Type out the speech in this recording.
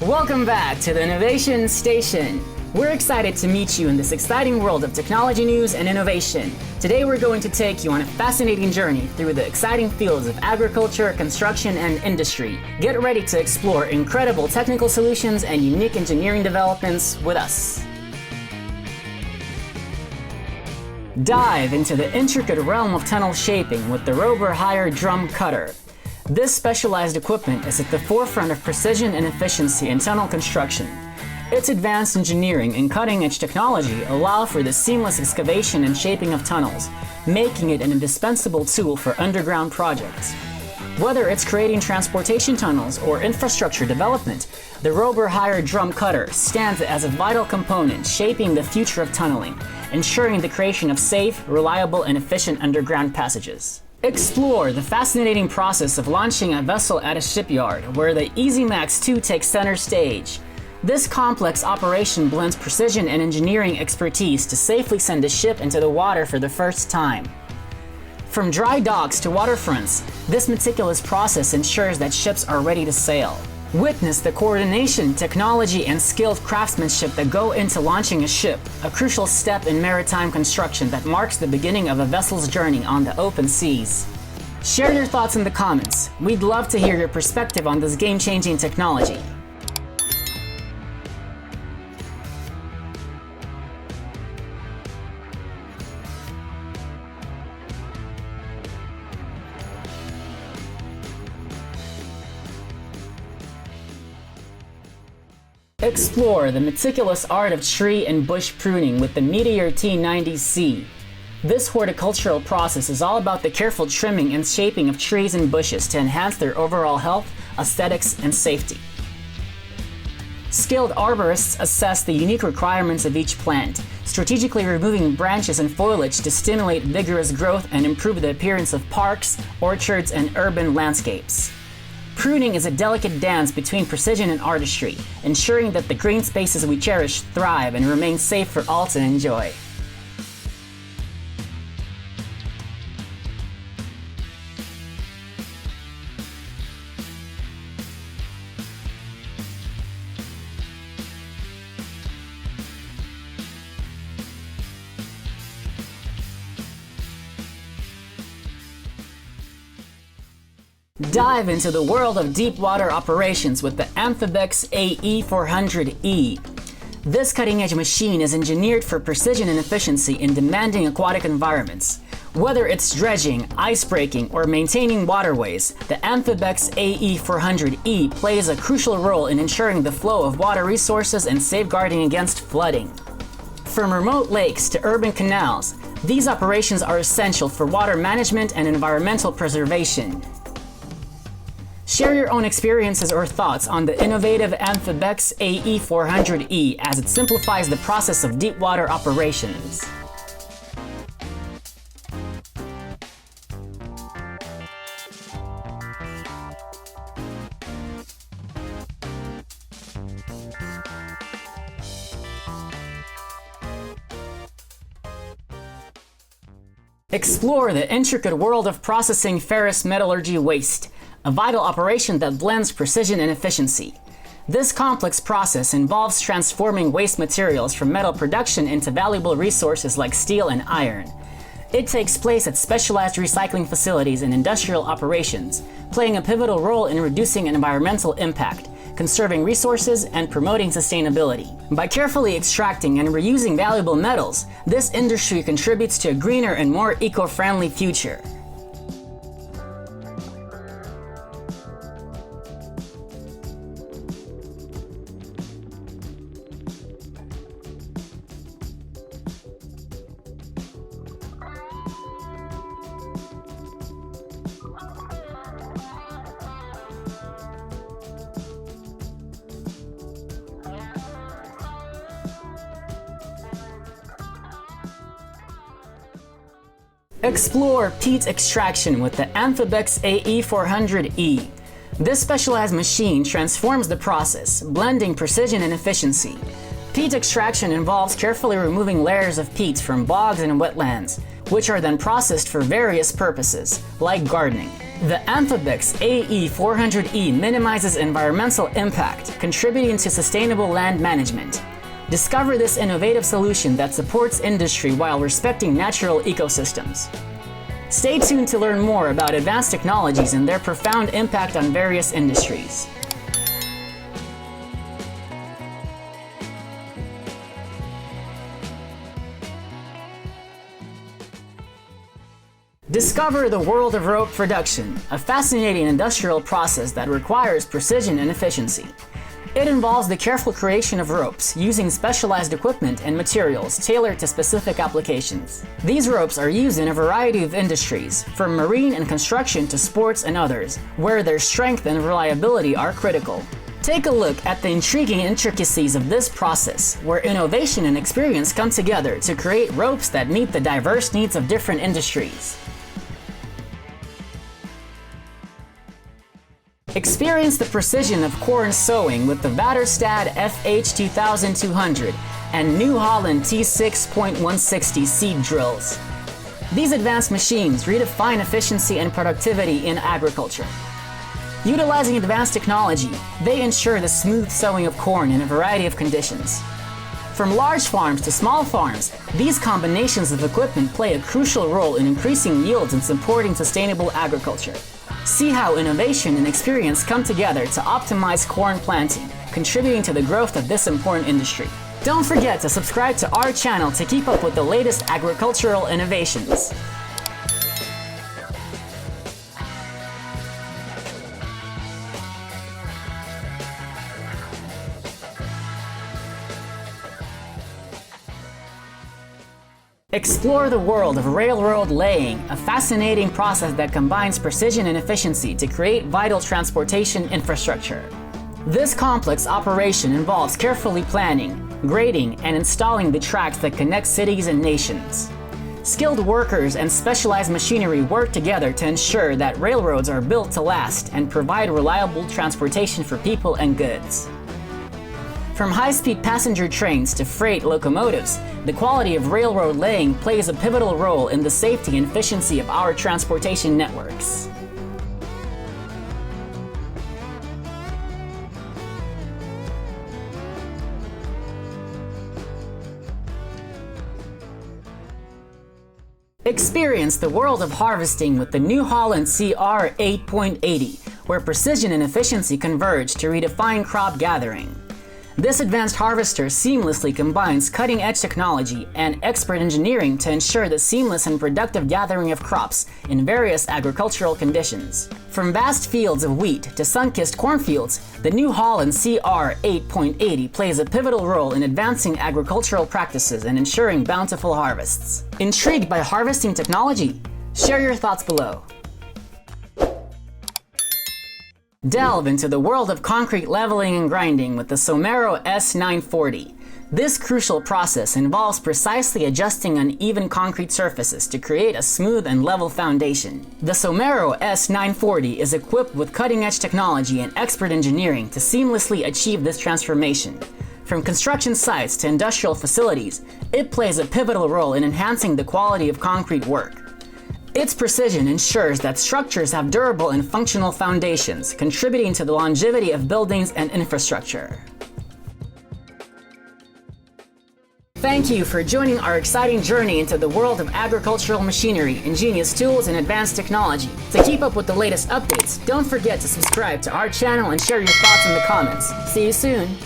Welcome back to the Innovation Station. We're excited to meet you in this exciting world of technology news and innovation. Today we're going to take you on a fascinating journey through the exciting fields of agriculture, construction, and industry. Get ready to explore incredible technical solutions and unique engineering developments with us. Dive into the intricate realm of tunnel shaping with the Rober Hire Drum Cutter. This specialized equipment is at the forefront of precision and efficiency in tunnel construction. Its advanced engineering and cutting-edge technology allow for the seamless excavation and shaping of tunnels, making it an indispensable tool for underground projects. Whether it's creating transportation tunnels or infrastructure development, the Rober Hire Drum Cutter stands as a vital component shaping the future of tunneling, ensuring the creation of safe, reliable, and efficient underground passages. Explore the fascinating process of launching a vessel at a shipyard, where the EasyMax 2 takes center stage. This complex operation blends precision and engineering expertise to safely send a ship into the water for the first time. From dry docks to waterfronts, this meticulous process ensures that ships are ready to sail. Witness the coordination, technology, and skilled craftsmanship that go into launching a ship, a crucial step in maritime construction that marks the beginning of a vessel's journey on the open seas. Share your thoughts in the comments. We'd love to hear your perspective on this game-changing technology. Explore the meticulous art of tree and bush pruning with the Meteor T90C. This horticultural process is all about the careful trimming and shaping of trees and bushes to enhance their overall health, aesthetics, and safety. Skilled arborists assess the unique requirements of each plant, strategically removing branches and foliage to stimulate vigorous growth and improve the appearance of parks, orchards, and urban landscapes. Pruning is a delicate dance between precision and artistry, ensuring that the green spaces we cherish thrive and remain safe for all to enjoy. Dive into the world of deep water operations with the Amphibex AE400E. This cutting-edge machine is engineered for precision and efficiency in demanding aquatic environments. Whether it's dredging, ice breaking, or maintaining waterways, the Amphibex AE400E plays a crucial role in ensuring the flow of water resources and safeguarding against flooding. From remote lakes to urban canals, these operations are essential for water management and environmental preservation. Share your own experiences or thoughts on the innovative Amphibex AE400E as it simplifies the process of deep water operations. Explore the intricate world of processing ferrous metallurgy waste, a vital operation that blends precision and efficiency. This complex process involves transforming waste materials from metal production into valuable resources like steel and iron. It takes place at specialized recycling facilities and industrial operations, playing a pivotal role in reducing environmental impact, conserving resources, and promoting sustainability. By carefully extracting and reusing valuable metals, this industry contributes to a greener and more eco-friendly future. Explore peat extraction with the Amphibex AE400E. This specialized machine transforms the process, blending precision and efficiency. Peat extraction involves carefully removing layers of peat from bogs and wetlands, which are then processed for various purposes, like gardening. The Amphibix AE400E minimizes environmental impact, contributing to sustainable land management. Discover this innovative solution that supports industry while respecting natural ecosystems. Stay tuned to learn more about advanced technologies and their profound impact on various industries. Discover the world of rope production, a fascinating industrial process that requires precision and efficiency. It involves the careful creation of ropes using specialized equipment and materials tailored to specific applications. These ropes are used in a variety of industries, from marine and construction to sports and others, where their strength and reliability are critical. Take a look at the intriguing intricacies of this process, where innovation and experience come together to create ropes that meet the diverse needs of different industries. Experience the precision of corn sowing with the Whitestar FH2200 and New Holland T6.160 seed drills. These advanced machines redefine efficiency and productivity in agriculture. Utilizing advanced technology, they ensure the smooth sowing of corn in a variety of conditions. From large farms to small farms, these combinations of equipment play a crucial role in increasing yields and supporting sustainable agriculture. See how innovation and experience come together to optimize corn planting, contributing to the growth of this important industry. Don't forget to subscribe to our channel to keep up with the latest agricultural innovations. Explore the world of railroad laying, a fascinating process that combines precision and efficiency to create vital transportation infrastructure. This complex operation involves carefully planning, grading, and installing the tracks that connect cities and nations. Skilled workers and specialized machinery work together to ensure that railroads are built to last and provide reliable transportation for people and goods. From high-speed passenger trains to freight locomotives, the quality of railroad laying plays a pivotal role in the safety and efficiency of our transportation networks. Experience the world of harvesting with the New Holland CR 8.80, where precision and efficiency converge to redefine crop gathering. This advanced harvester seamlessly combines cutting-edge technology and expert engineering to ensure the seamless and productive gathering of crops in various agricultural conditions. From vast fields of wheat to sun-kissed cornfields, the New Holland CR 8.80 plays a pivotal role in advancing agricultural practices and ensuring bountiful harvests. Intrigued by harvesting technology? Share your thoughts below. Delve into the world of concrete leveling and grinding with the Somero S940. This crucial process involves precisely adjusting uneven concrete surfaces to create a smooth and level foundation. The Somero S940 is equipped with cutting-edge technology and expert engineering to seamlessly achieve this transformation. From construction sites to industrial facilities, it plays a pivotal role in enhancing the quality of concrete work. Its precision ensures that structures have durable and functional foundations, contributing to the longevity of buildings and infrastructure. Thank you for joining our exciting journey into the world of agricultural machinery, ingenious tools, and advanced technology. To keep up with the latest updates, don't forget to subscribe to our channel and share your thoughts in the comments. See you soon!